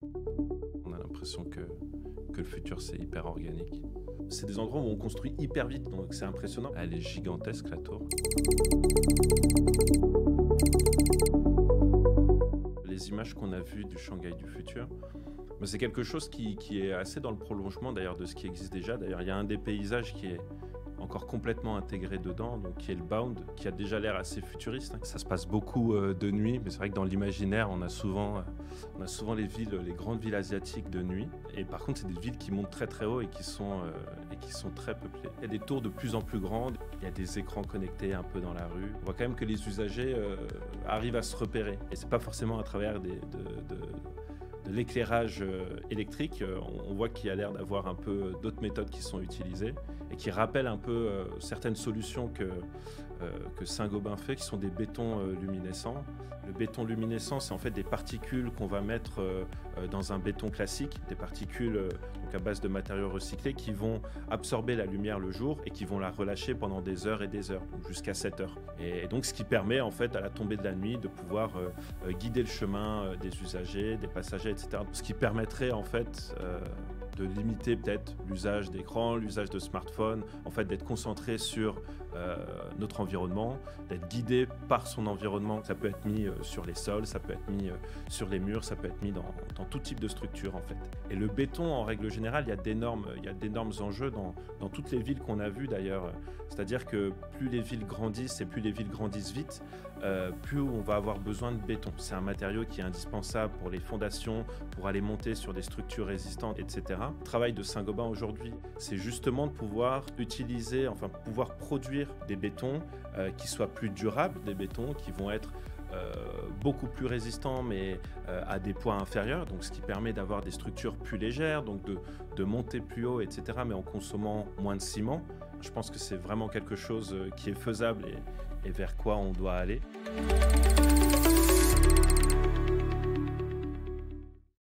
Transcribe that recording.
On a l'impression que le futur, c'est hyper organique. C'est des endroits où on construit hyper vite, donc c'est impressionnant. Elle est gigantesque, la tour. Les images qu'on a vues du Shanghai du futur, c'est quelque chose qui est assez dans le prolongement d'ailleurs de ce qui existe déjà. D'ailleurs, il y a un des paysages qui est encore complètement intégré dedans, donc qui est le Bound, qui a déjà l'air assez futuriste. Ça se passe beaucoup de nuit, mais c'est vrai que dans l'imaginaire, on a souvent les grandes villes asiatiques de nuit. Et par contre, c'est des villes qui montent très très haut et qui sont très peuplées. Il y a des tours de plus en plus grandes, il y a des écrans connectés un peu dans la rue. On voit quand même que les usagers arrivent à se repérer. Et c'est pas forcément à travers de l'éclairage électrique. On voit qu'il y a l'air d'avoir un peu d'autres méthodes qui sont utilisées et qui rappellent un peu certaines solutions que Saint-Gobain fait, qui sont des bétons luminescents. Le béton luminescent, c'est en fait des particules qu'on va mettre dans un béton classique, des particules donc à base de matériaux recyclés qui vont absorber la lumière le jour et qui vont la relâcher pendant des heures et des heures, donc jusqu'à 7 heures. Et donc ce qui permet en fait à la tombée de la nuit de pouvoir guider le chemin des usagers, des passagers, etc. Ce qui permettrait en fait de limiter peut-être l'usage d'écran, l'usage de smartphone, en fait d'être concentré sur notre environnement, d'être guidé par son environnement. Ça peut être mis sur les sols, ça peut être mis sur les murs, ça peut être mis dans tout type de structure en fait. Et le béton, en règle générale, il y a d'énormes enjeux dans toutes les villes qu'on a vues d'ailleurs. C'est-à-dire que plus les villes grandissent et plus les villes grandissent vite, plus on va avoir besoin de béton. C'est un matériau qui est indispensable pour les fondations, pour aller monter sur des structures résistantes, etc. Le travail de Saint-Gobain aujourd'hui, c'est justement de pouvoir pouvoir produire des bétons qui soient plus durables, des bétons qui vont être beaucoup plus résistants mais à des poids inférieurs, donc ce qui permet d'avoir des structures plus légères, donc de monter plus haut, etc., mais en consommant moins de ciment. Je pense que c'est vraiment quelque chose qui est faisable et vers quoi on doit aller.